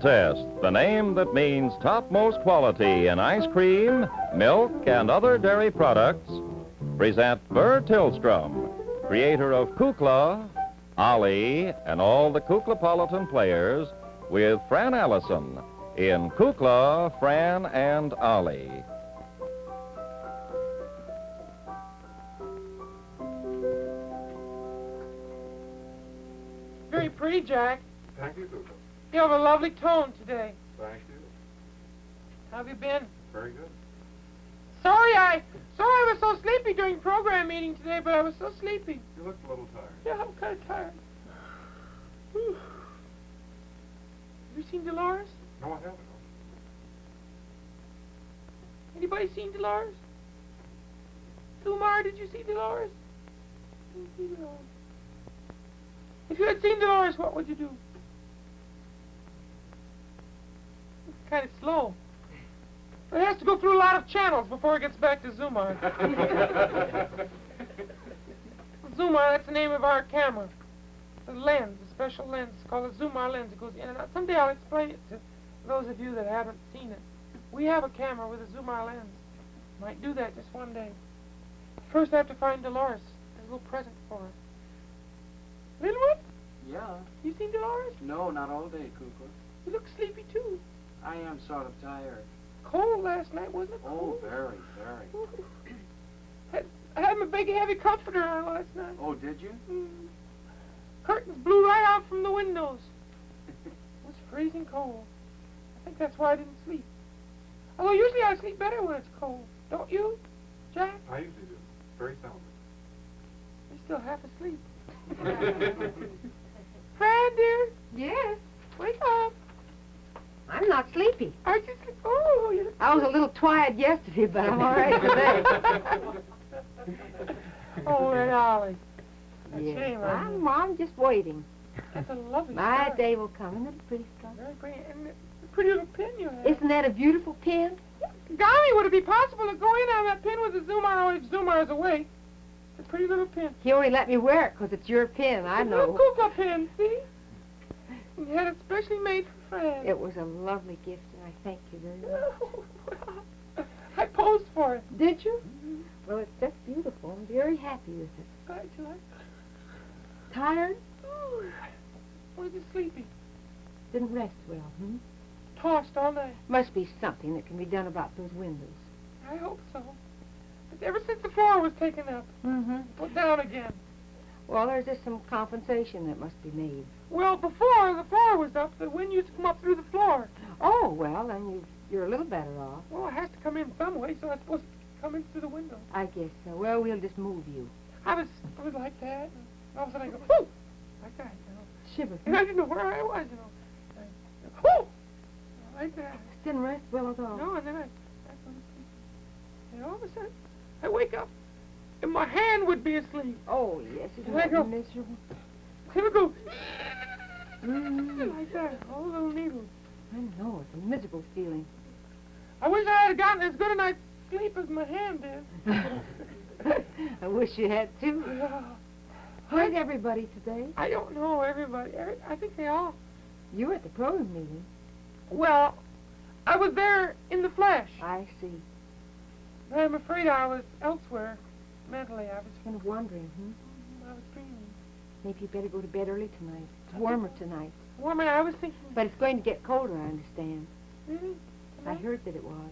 Test, the name that means topmost quality in ice cream, milk, and other dairy products, present Burr Tillstrom, creator of Kukla, Ollie, and all the Kuklapolitan players, with Fran Allison in Kukla, Fran and Ollie. Very pretty, Jack. Thank you, Kukla. You have a lovely tone today. Thank you. How have you been? Very good. Sorry I was so sleepy during program meeting today, but I was so sleepy. You looked a little tired. Yeah, I'm kind of tired. Whew. Have you seen Dolores? No, I haven't. Anybody seen Dolores? Lumar, did you see Dolores? Didn't see Dolores. If you had seen Dolores, what would you do? It's kind of slow. It has to go through a lot of channels before it gets back to Zumar. Zumar, that's the name of our camera. It's a lens, a special lens. It's called a Zumar lens. It goes in and out. Someday I'll explain it to those of you that haven't seen it. We have a camera with a Zumar lens. Might do that just one day. First I have to find Dolores. There's a little present for her. Little one? Yeah. You seen Dolores? No, not all day, Kukla. You look sleepy too. I am sort of tired. Cold last night, wasn't it? Oh, Cold? very, very. I had my big heavy comforter on last night. Oh, did you? Curtains blew right out from the windows. It was freezing cold. I think that's why I didn't sleep. Although usually I sleep better when it's cold. Don't you, Jack? I usually do. Very soundly. You're still half asleep. Fran, dear? Yes, Wake up. I'm not sleepy. Aren't you sleepy? Oh, you're... I was a little tired yesterday, but I'm all right today. Oh, and Ollie. That's Yes, shame on you. I'm just waiting. That's a lovely My story. day will come. Isn't it a pretty story? Very pretty. And the pretty little pin you have. Isn't that a beautiful pin? Golly, would it be possible to go in on that pin with the Zumar if Zumar's awake? It's a pretty little pin. He only let me wear it because it's your pin, I It's a little know. Kukla pin, see? You had it specially made for Fran. It was a lovely gift, and I thank you very much. I posed for it. Did you? Well, it's just beautiful. I'm very happy with it. Glad you like it. Tired? Was you sleepy? Didn't rest well, Tossed all night. Must be something that can be done about those windows. I hope so. But ever since the floor was taken up, put down again. Well, there's just some compensation that must be made. Well, before the floor was up, the wind used to come up through the floor. Oh, well, then you're a little better off. Well, it has to come in some way, so it's supposed to come in through the window. I guess so. Well, we'll just move you. I was like that, and all of a sudden I go, whoo! Like that, you know. Shiver. And I didn't know where I was, you know. Whoo! Like that. Didn't rest well at all. No, and then I go to sleep. And all of a sudden, I wake up, and my hand would be asleep. Oh, yes, isn't And I that go- miserable? And it would go, like that, all the little needles. I know, it's a miserable feeling. I wish I had gotten as good a night's sleep as my hand did. I wish you had, too. Yeah. Where's everybody today? I don't know everybody. I think they all. You were at the program meeting. Well, I was there in the flesh. I see. But I'm afraid I was elsewhere. Mentally, I was Kind of wondering, I was dreaming. Maybe you better go to bed early tonight. It's warmer tonight. Woman, I was thinking... But it's going to get colder, I understand. Really? I heard that it was.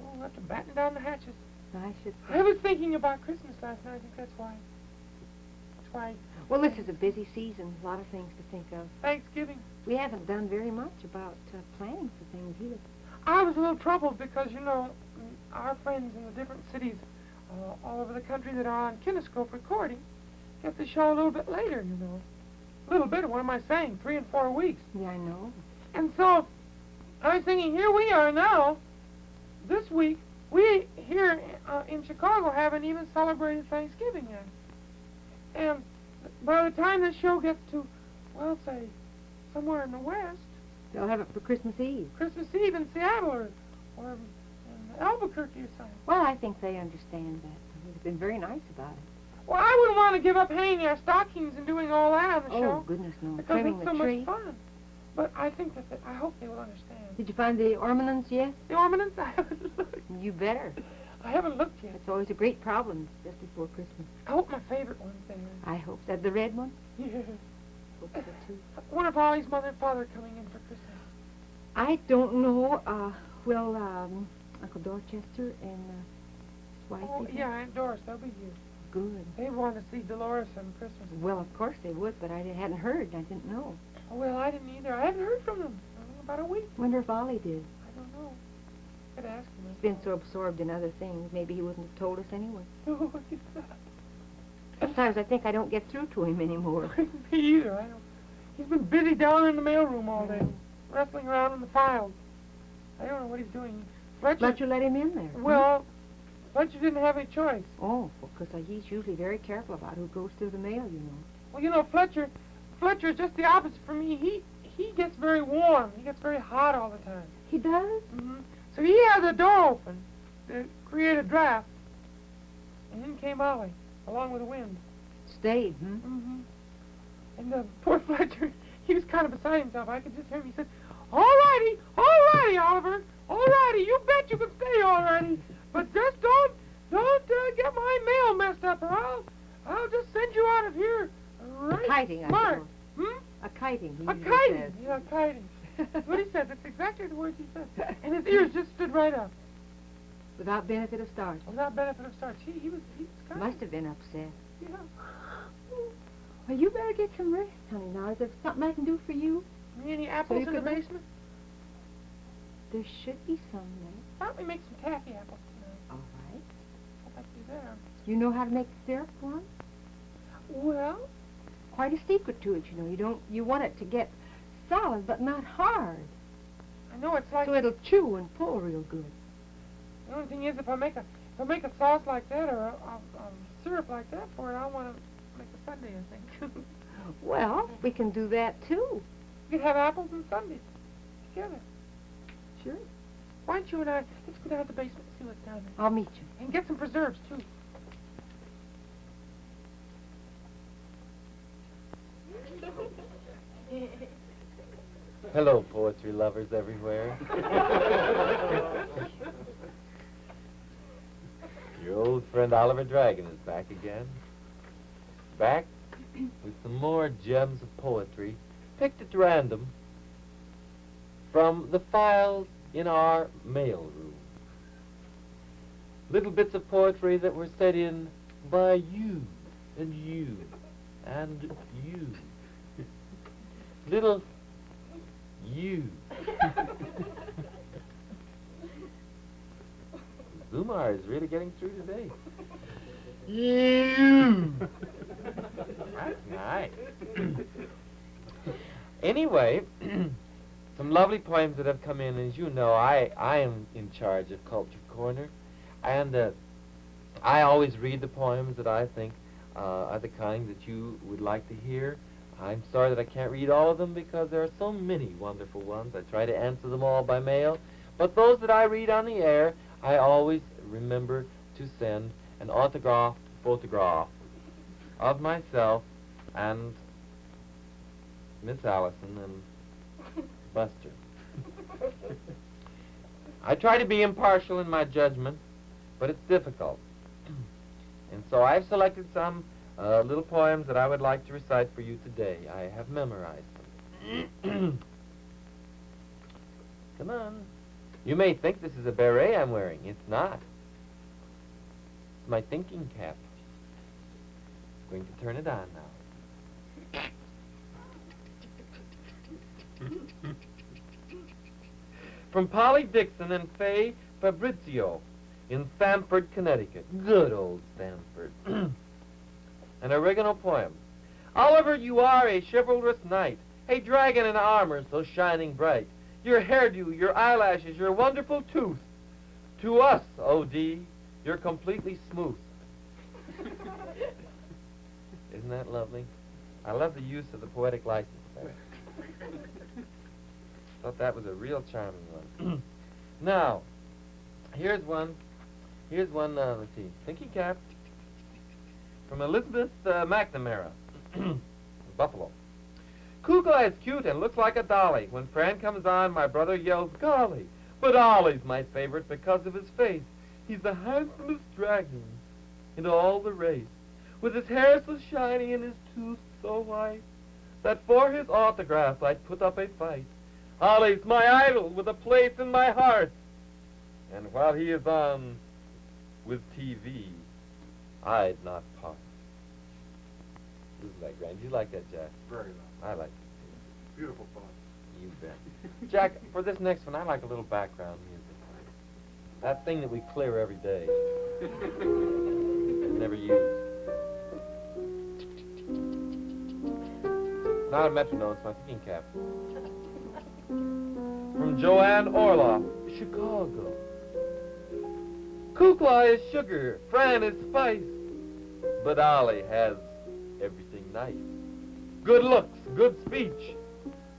Oh, we'll have to batten down the hatches. I should I was thinking about Christmas last night. I think that's why. That's why. Well, this is a busy season. A lot of things to think of. Thanksgiving. We haven't done very much about planning for things either. I was a little troubled because, you know, our friends in the different cities all over the country that are on kinescope recording get the show a little bit later, you know. A little bit, what am I saying? 3 and 4 weeks. Yeah, I know. And so I was thinking, here we are now, this week, we here in Chicago haven't even celebrated Thanksgiving yet. And by the time this show gets to, well, say, somewhere in the West, They'll have it for Christmas Eve. Christmas Eve in Seattle or in Albuquerque or something. Well, I think they understand that. They've been very nice about it. Well, I wouldn't want to give up hanging our stockings and doing all that on the show. Oh, goodness, no. Because Trimming it's the so tree. much fun. But I think that I hope they will understand. Did you find the ornaments yet? The ornaments? I haven't looked. You better. I haven't looked yet. It's always a great problem just before Christmas. I hope my favorite one's there. I hope that the red one. Yeah. Hope so too. I wonder if Ollie's mother and father are coming in for Christmas. I don't know. Uncle Dorchester and his wife. Oh, they think? yeah, Aunt Doris, they'll be here. Good. They want to see Dolores on Christmas. Well, of course they would, but I hadn't heard. I didn't know. Oh, well, I didn't either. I haven't heard from them. About a week. Wonder if Ollie did. I don't know. I'd ask him. He's been so absorbed in other things. Maybe he wouldn't have told us anyway. No, he's not. Sometimes I think I don't get through to him anymore. Me either. I don't. He's been busy down in the mailroom all day, wrestling around in the files. I don't know what he's doing. Fletcher let him in there. Well, Fletcher didn't have any choice. Oh, because he's usually very careful about who goes through the mail, you know. Well, you know, Fletcher is just the opposite from me. He gets very warm. He gets very hot all the time. He does? Mm-hmm. So he had the door open to create a draft. And in came Ollie, along with the wind. Stayed, Mm-hmm. And poor Fletcher, he was kind of beside himself. I could just hear him. He said, all righty, Oliver. All righty, you bet you can stay all righty. But just don't get my mail messed up, or I'll just send you out of here right A kiting, smart. I suppose. Hmm? A kiting, he A usually kiting. says. Yeah, kiting. That's what he said. That's exactly the words he said. And his ears just stood right up. Without benefit of start. Without benefit of starch. He was kind Must have been upset. Yeah. Well, you better get some rest, honey. Now, is there something I can do for you? Any apples you in the could make- basement? There should be some there. Why don't we make some taffy apples tonight? All right. I'll bet you there. You know how to make the syrup for 'em? Well, Quite a secret to it, you know. You want it to get solid, but not hard. I know it's like So it'll chew and pull real good. the only thing is if I make a sauce like that or a syrup like that for it, I want to make a sundae, I think. Well, we can do that, too. We could have apples and sundaes together. Sure. Why don't you and I, let's go down to the basement and see what's down there. I'll meet you. And get some preserves, too. Hello, poetry lovers everywhere. Your old friend Oliver Dragon is back again. Back with some more gems of poetry, picked at random from the files in our mail room. Little bits of poetry that were set in by you and you and you. Little you. Zumar is really getting through today. You. That's nice. Anyway, some lovely poems that have come in. As you know, I am in charge of Culture Corner, and I always read the poems that I think are the kind that you would like to hear. I'm sorry that I can't read all of them because there are so many wonderful ones. I try to answer them all by mail. But those that I read on the air, I always remember to send an autographed photograph of myself and Miss Allison and Buster. I try to be impartial in my judgment, but it's difficult. And so I've selected some little poems that I would like to recite for you today. I have memorized them. Come on. You may think this is a beret I'm wearing. It's not. It's my thinking cap. I'm going to turn it on now. From Polly Dixon and Faye Fabrizio in Stamford, Connecticut. Good old Stamford. An oregano poem. Oliver, you are a chivalrous knight, a dragon in armor so shining bright. Your hairdo, your eyelashes, your wonderful tooth. To us, O.D., you're completely smooth. Isn't that lovely? I love the use of the poetic license there. Thought that was a real charming one. Now, here's one, let's see, thinking cap. From Elizabeth McNamara, Buffalo. Kukla is cute and looks like a dolly. When Fran comes on, my brother yells, golly. But Ollie's my favorite because of his face. He's the handsomest dragon in all the race, with his hair so shiny and his tooth so white, that for his autograph I'd put up a fight. Ollie's my idol with a place in my heart. And while he is on with TV, I'd not part. Isn't that grand? You like that, Jack? Very nice. I like it. Beautiful thought. You bet. Jack, for this next one, I like a little background music. That thing that we clear every day. Never use. Not a metronome, it's my thinking cap. From Joanne Orloff, Chicago. Kukla is sugar, Fran is spice, but Ollie has everything nice. Good looks, good speech.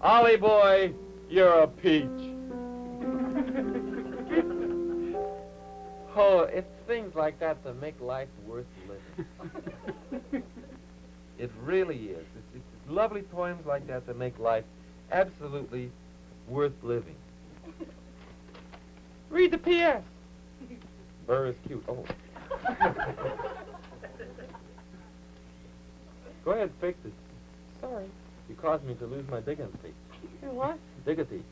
Ollie boy, you're a peach. Oh, it's things like that that make life worth living. It really is. It's lovely poems like that that make life absolutely worth living. Read the P.S. Burr is cute. Oh. Go ahead, fix it. Sorry. You caused me to lose my dignity. You what? Dignity.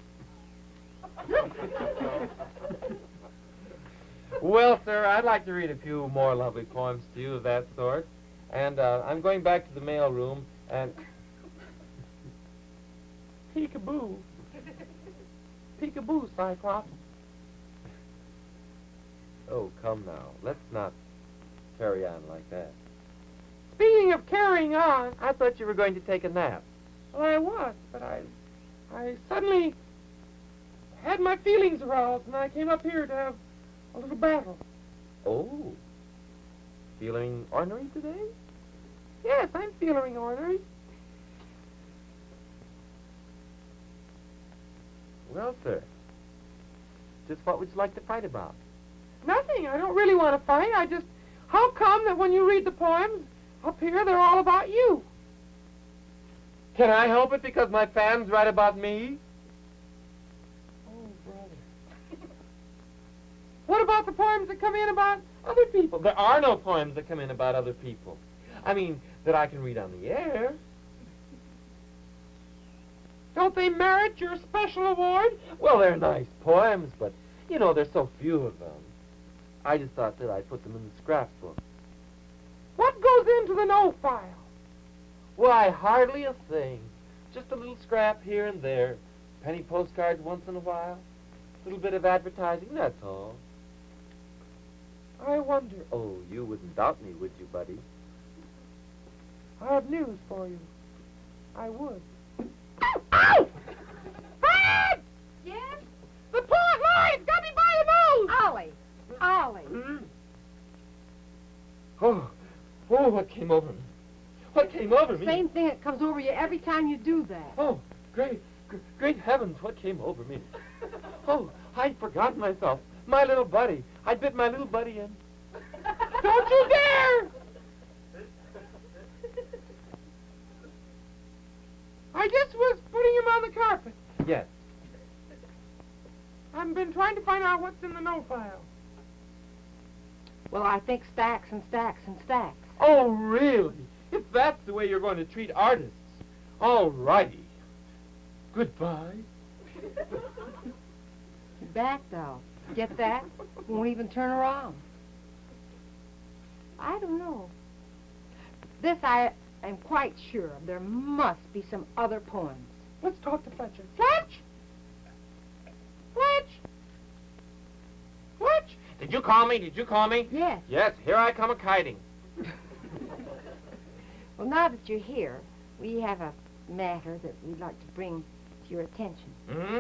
Well, sir, I'd like to read a few more lovely poems to you of that sort. And I'm going back to the mail room and... Peekaboo. Peekaboo, Cyclops. Oh, come now. Let's not carry on like that. Speaking of carrying on, I thought you were going to take a nap. well, I was, but I suddenly had my feelings aroused, and I came up here to have a little battle. Oh. Feeling ornery today? Yes, I'm feeling ornery. Well, sir. Just what would you like to fight about? Nothing. I don't really want to fight. How come that when you read the poems up here, they're all about you? Can I help it because my fans write about me? Oh, brother. What about the poems that come in about other people? There are no poems that come in about other people. I mean, that I can read on the air. Don't they merit your special award? Well, they're nice poems, but, you know, there's so few of them. I just thought that I'd put them in the scrapbook. What goes into the no file? Why, hardly a thing. Just a little scrap here and there. Penny postcards once in a while. A little bit of advertising, that's all. I wonder. Oh, you wouldn't doubt me, would you, buddy? I have news for you. I would. Ow! Fred! Yes? The poet lies! Got me by the nose! Ollie! Ollie! Oh, what came over me? What came over me? Same thing that comes over you every time you do that. Oh, great heavens, what came over me? Oh, I'd forgotten myself. My little buddy. I bit my little buddy in. Don't you dare! I just was putting him on the carpet. Yes. I've been trying to find out what's in the no file. Well, I think stacks and stacks and stacks. Oh, really? If that's the way you're going to treat artists. All righty. Goodbye. Back, though. Get that? Won't even turn around. I don't know. This I am quite sure of. There must be some other poems. Let's talk to Fletcher. Fletch! Fletch! Fletch! Did you call me? Did you call me? Yes. Yes, here I come a-kiting. Well, now that you're here, we have a matter that we'd like to bring to your attention. Hmm?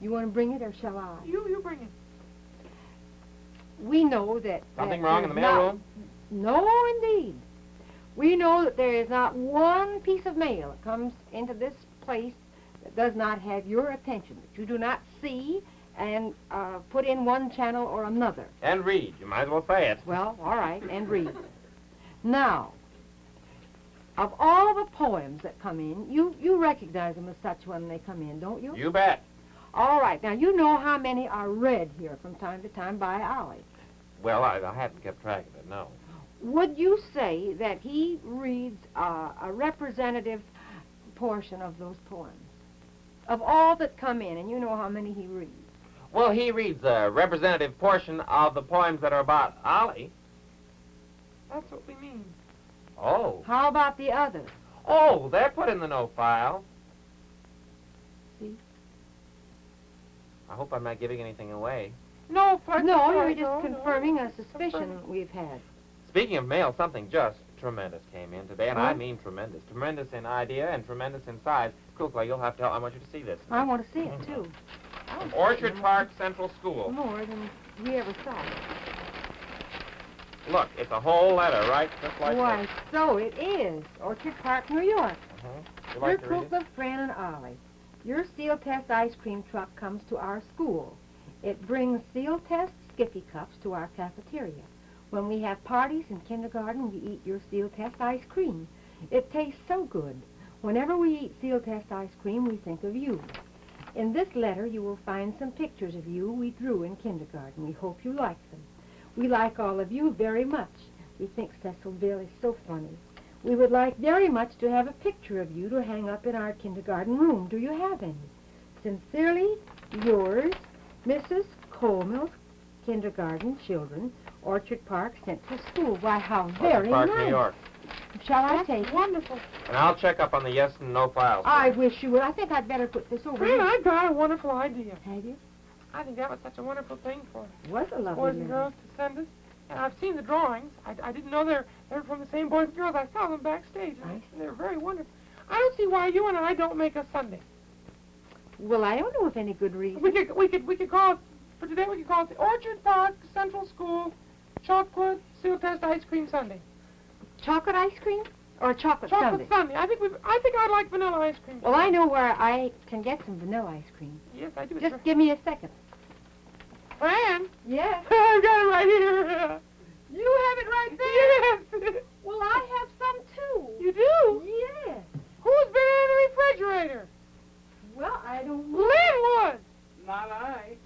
You want to bring it, or shall I? You bring it. We know that... Something that wrong in the there's mailroom? No, indeed. We know that there is not one piece of mail that comes into this place that does not have your attention, that you do not see and put in one channel or another. And read. You might as well say it. Well, all right, and read. Now, Of all the poems that come in, you recognize them as such when they come in, don't you? You bet. All right. Now, you know how many are read here from time to time by Ollie. Well, I haven't kept track of it, no. Would you say that he reads a representative portion of those poems? Of all that come in, and you know how many he reads. Well, he reads a representative portion of the poems that are about Ollie. That's what we mean. Oh. How about the others? Oh, they're put in the no file. See? I hope I'm not giving anything away. No, Fletcher. No, sorry, you're just confirming a suspicion Confirming. we've had. Speaking of mail, something just tremendous came in today, and I Huh? mean tremendous. Tremendous in idea and tremendous in size. Kukla, you'll have to help. I want you to see this. I want to see it, too. From Orchard Park Central School. More than we ever saw. Look, it's a whole letter, right? Just like Why, this. so it is. Orchard Park, New York. You Dear like to read it? Kukla, Fran and Ollie, your seal test ice cream truck comes to our school. It brings seal test Skippy cups to our cafeteria. When we have parties in kindergarten, we eat your seal test ice cream. It tastes so good. Whenever we eat seal test ice cream, we think of you. In this letter, you will find some pictures of you we drew in kindergarten. We hope you like them. We like all of you very much. We think Cecilville is so funny. We would like very much to have a picture of you to hang up in our kindergarten room. Do you have any? Sincerely, yours, Mrs. Coleman, Kindergarten Children, Orchard Park Central School. Why, how very Orchard Park, nice. New York. Shall I That's take it? wonderful. And I'll check up on the yes and no files. I wish you would. I think I'd better put this over Fran, here. I got a wonderful idea. Have you? I think that was such a wonderful thing for Was a lovely boys and letter. girls to send us. And I've seen the drawings. I didn't know they're from the same boys and girls. I saw them backstage. I And they're very wonderful. I don't see why you and I don't make a Sunday. Well, I don't know of any good reason. We could call it, for today we could call it the Orchard Park Central School Chocolate Seal Test Ice Cream Sunday. Chocolate ice cream or chocolate Chocolate sundae? Sunday. I think I'd like vanilla ice cream. Well, I know where I can get some vanilla ice cream. Yes, I do. Just give me a second. Fran, Yes. I've got it right here. You have it right Yes. Well, I have some too. You do? Yes. Who's been in the refrigerator? Well, I don't know. Lynn would. Not I.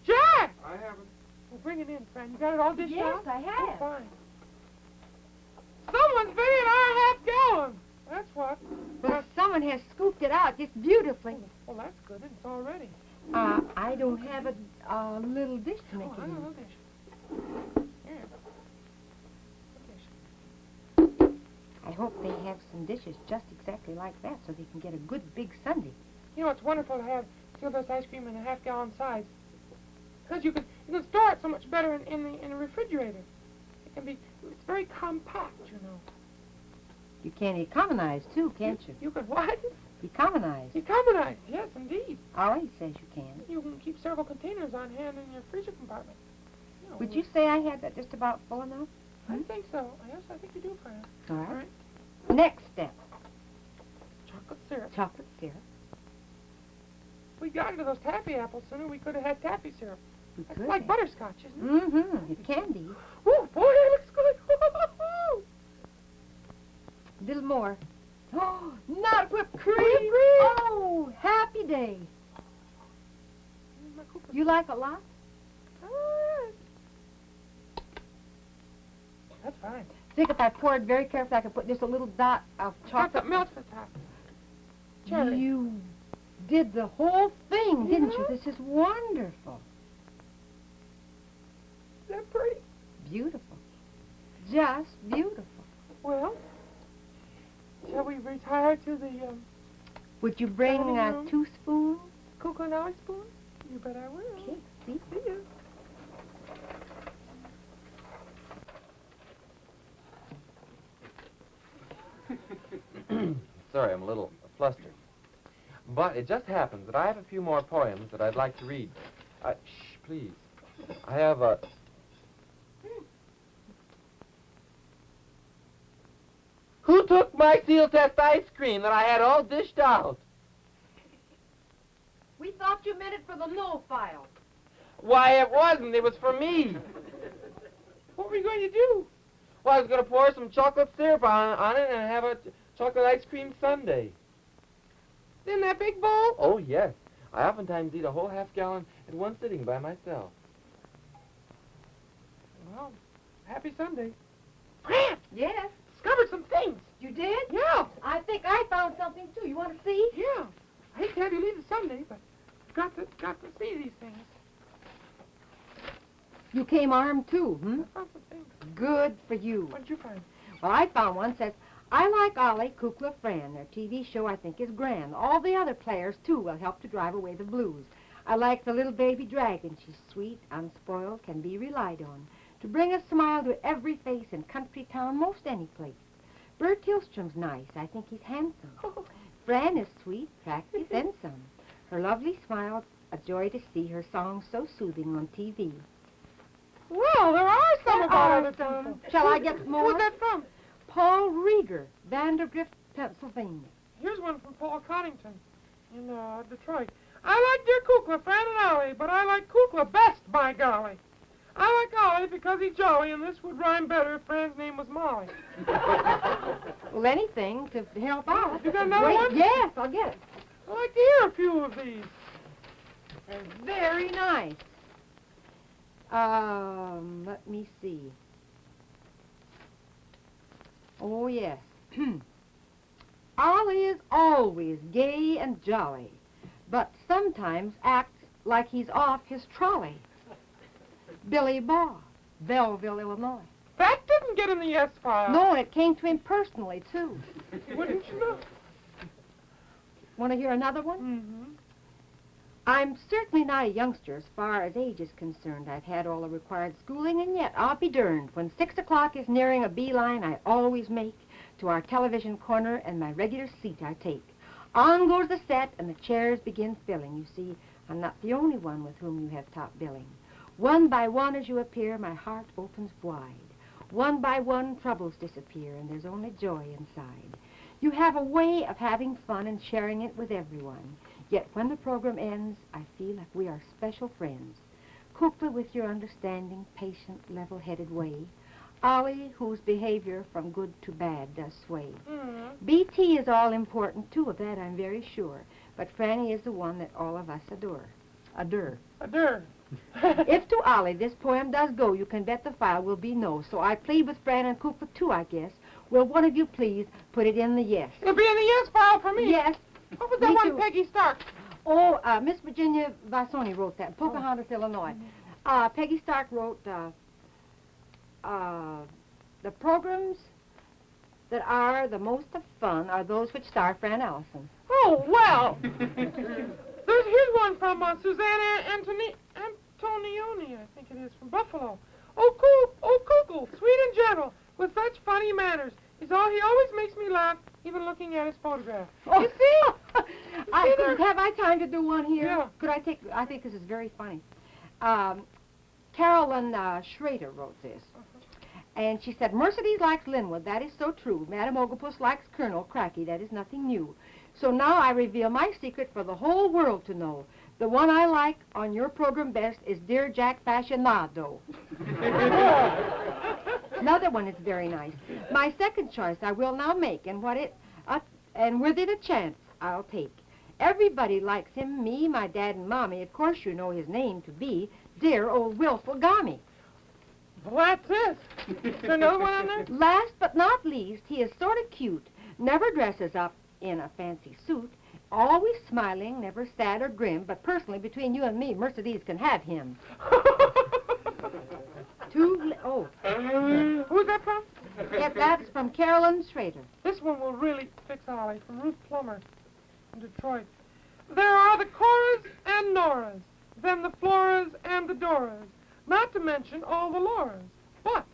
Jack. I haven't. Well, bring it in, Fran. You got it all dished Yes, out? I have. Oh, fine. Someone's been in our half-gallon. That's what. Well, someone has scooped it out just beautifully. Well, that's good. It's all ready. I don't have a little dish to make Oh, it I in. don't know this. Here. Dish. I hope they have some dishes just exactly like that so they can get a good big sundae. You know, it's wonderful to have Silver's ice cream in a half-gallon size. Because you can store it so much better in the refrigerator. It can be, it's very compact, you know. You can economize too, can't you? You could what? Economize. Economize, yes, indeed. Ollie says you can. You can keep several containers on hand in your freezer compartment. know, Would you say I had that just about full enough? I think so. Yes, I think you do, Fran. All All right. right. Next step, Chocolate syrup. chocolate syrup. If we got into those taffy apples sooner, we could have had taffy syrup. We That's could like have. butterscotch, isn't it? Mm-hmm. It can be. Ooh, boy, it looks good. A little more. Oh, not whipped cream. Whipped cream. Oh, happy day. My Kukla. You like a lot? That's fine. Think if I poured very carefully, I could put just a little dot of chocolate. Chocolate melts the top. Cherry. You did the whole thing, didn't you? Yeah. This is wonderful. Is that pretty? Beautiful. Just beautiful. Well, shall we retire to the Would you bring Dining room. 2 spoons? Kukla and Ollie spoon? You bet I will. Okay, see? See ya. Sorry, I'm a little flustered. But it just happens that I have a few more poems that I'd like to read. Shh, please. I have a... Who took my seal test ice cream that I had all dished out? We thought you meant it for the no file. Why, it wasn't. It was for me. What were you going to do? Well, I was going to pour some chocolate syrup on it and have a chocolate ice cream sundae. In that big bowl? Oh, yes. I oftentimes eat a whole half-gallon at one sitting by myself. Well, happy Sunday. Fran, Yes, discovered some things. you did? Yeah, I think I found something, too. You want to see? yeah. I hate to have you leave the Sunday, but got to see these things. You came armed, too, I found some things. Good for you. What did you find? Well, I found one says, I like Ollie, Kukla, Fran. Their TV show I think is grand. All the other players, too, will help to drive away the blues. I like the little baby dragon. She's sweet, unspoiled, can be relied on. To bring a smile to every face in country town, most any place. Bert Tillstrom's nice. I think he's handsome. Fran is sweet, practice, and some. Her lovely smile's a joy to see. Her songs so soothing on TV. Well, there are some There about are other some. people. Shall I get more? Who's that from? Paul Rieger, Vandergrift, Pennsylvania. Here's one from Paul Coddington in Detroit. I like dear Kukla, Fran and Ollie, but I like Kukla best, by golly. I like Ollie because he's jolly, and this would rhyme better if Fran's name was Molly. Well, anything to help out. You got another Wait, one? Yes, I'll get it. I'd like to hear a few of these. They're very nice. Let me see. Oh, yes. Ollie is always gay and jolly, but sometimes acts like he's off his trolley. Billy Baugh, Belleville, Illinois. That didn't get in the yes file. No, and it came to him personally, too. Wouldn't you know? Want to hear another one? Mm-hmm. I'm certainly not a youngster as far as age is concerned. I've had all the required schooling, and yet I'll be darned. When 6 o'clock is nearing, a beeline I always make to our television corner, and my regular seat I take. On goes the set, and the chairs begin filling. You see, I'm not the only one with whom you have top billing. One by one as you appear, my heart opens wide. One by one, troubles disappear, and there's only joy inside. You have a way of having fun and sharing it with everyone. Yet when the program ends, I feel like we are special friends. Kukla with your understanding, patient, level-headed way. Ollie, whose behavior from good to bad does sway. Mm-hmm. BT is all important, too, of that I'm very sure. But Franny is the one that all of us adore. Adore. Adore. If to Ollie this poem does go, you can bet the file will be no. So I plead with Fran and Kukla, too, I guess. Will one of you please put it in the yes? It'll be in the yes file for me. Yes. What was that Me one, too. Peggy Stark? Oh, Miss Virginia Vasoni wrote that. Pocahontas, Illinois. Peggy Stark wrote the programs that are the most of fun are those which star Fran Allison. Oh, well. Here's one from Susanna Antonioni, I think it is, from Buffalo. Oh, Kukla, sweet and gentle, with such funny manners. He always makes me laugh, even looking at his photograph. Oh. You see? Have I time to do one here? Yeah. Could I take? I think this is very funny. Carolyn Schrader wrote this. And she said, Mercedes likes Linwood, that is so true. Madame Oglepus likes Colonel Cracky, that is nothing new. So now I reveal my secret for the whole world to know. The one I like on your program best is Dear Jack Fashionado. Another one is very nice. My second choice I will now make, and with it a chance I'll take. Everybody likes him, me, my dad, and Mommy. Of course you know his name to be Dear Old Willful Gummy. Well, that's it. Is there another one on there? Last but not least, he is sort of cute. Never dresses up in a fancy suit. Always smiling, never sad or grim. But personally, between you and me, Mercedes can have him. Who's that from? Yes, that's from Carolyn Schrader. This one will really fix Ollie, from Ruth Plummer from Detroit. There are the Coras and Noras, then the Floras and the Doras, not to mention all the Lauras. But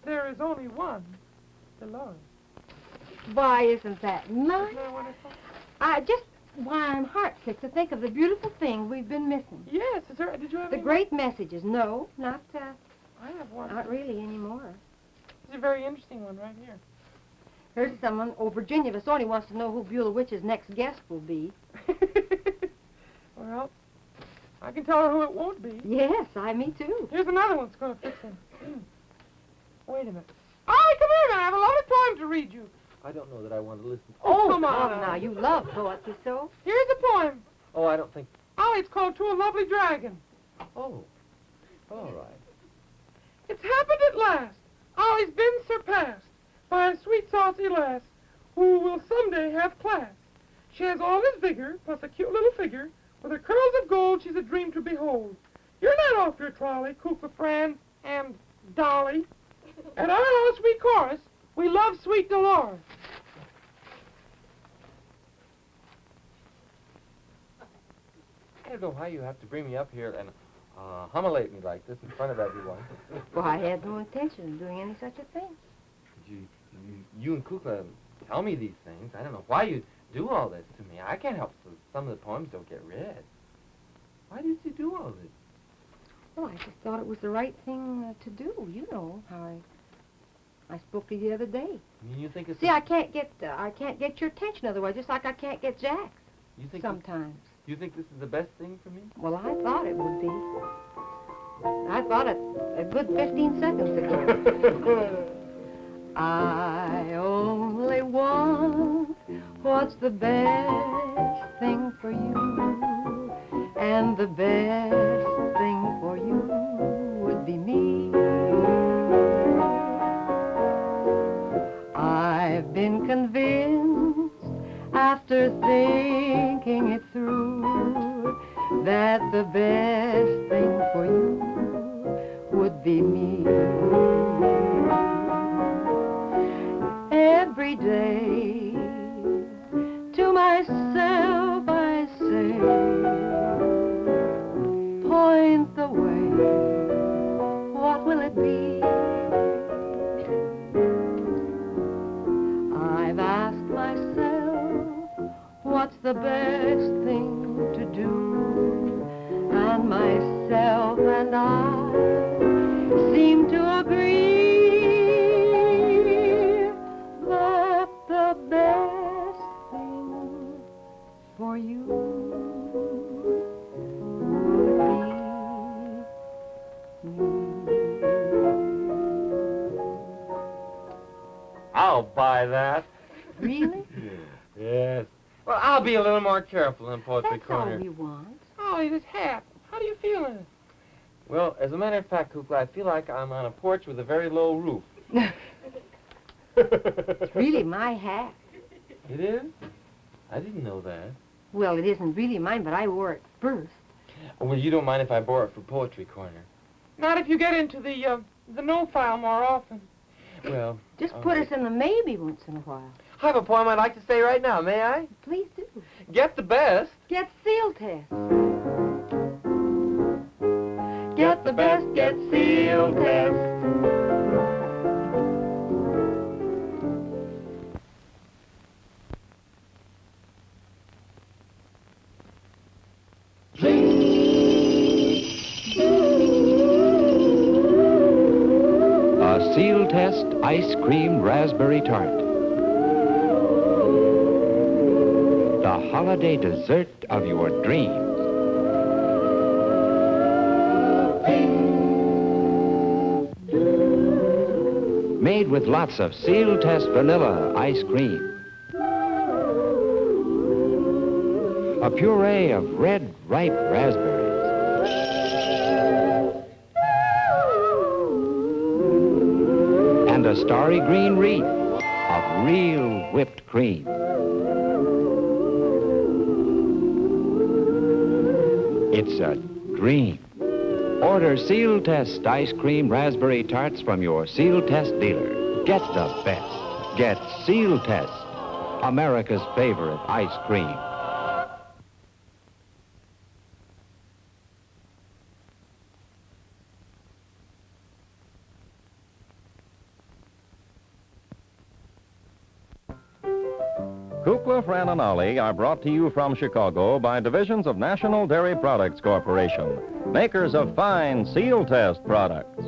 there is only one, Dolores. Why, isn't that nice? Isn't that wonderful? Why, I'm heartsick to think of the beautiful thing we've been missing. Yes, did you have The any great messages. No, not I have one. really anymore. It's a very interesting one right here. Here's someone. Oh, Virginia Vasoni wants to know who Beulah Witch's next guest will be. Well, I can tell her who it won't be. Yes, me too. Here's another one that's going to fix him. Wait a minute. Ollie, come here, man. I have a lovely poem to read you. I don't know that I want to listen. Oh, come on. now, you love poetry so. Here's the poem. Oh, I don't think... Ollie, it's called To a Lovely Dragon. Oh, all right. It's happened at last. Ollie's been surpassed by a sweet, saucy lass who will someday have class. She has all his vigor, plus a cute little figure. With her curls of gold, she's a dream to behold. You're not off your trolley, Kukla, Fran and Dolly. At our little sweet chorus, we love sweet Dolores. I don't know why you have to bring me up here and humiliate me like this in front of everyone. Well, I had no intention of doing any such a thing. You and Kukla tell me these things. I don't know why you do all this to me. I can't help so some of the poems don't get read. Why did you do all this? Well, I just thought it was the right thing to do. You know how I spoke to you the other day. I mean, you think it's... See, I can't get your attention otherwise, just like I can't get Jack's You think sometimes. You think this is the best thing for me? Well, I thought it would be. I thought it a good 15 seconds ago. I only want what's the best thing for you, and the best thing for you would be me. I've been convinced after thinking it through that the best thing for you would be me. Every day to myself I say, point the way, what will it be? I've asked myself, what's the best thing to do? And myself and I seem to agree that the best thing for you would be me. I'll buy that. Really? Yes. Well, I'll be a little more careful in Poetry That's Corner. all we want. Ollie, this hat. How do you feel in it? Well, as a matter of fact, Kukla, I feel like I'm on a porch with a very low roof. It's really my hat. It is? I didn't know that. Well, it isn't really mine, but I wore it first. Well, you don't mind if I borrow it for Poetry Corner? Not if you get into the no file more often. Well... Just put us in the maybe once in a while. I have a poem I'd like to say right now, may I? Please do. Get the best. Get seal test. Get the best, get seal test. A seal test ice cream raspberry tart. The holiday dessert of your dreams. Made with lots of seal test vanilla ice cream. A puree of red, ripe raspberries. And a starry green wreath of real whipped cream. It's a dream. Order Seal Test ice cream raspberry tarts from your Seal Test dealer. Get the best. Get Seal Test, America's favorite ice cream. Kukla, Fran and Ollie are brought to you from Chicago by divisions of National Dairy Products Corporation, makers of fine Seal Test products.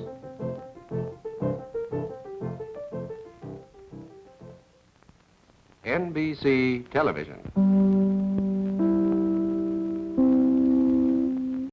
NBC Television.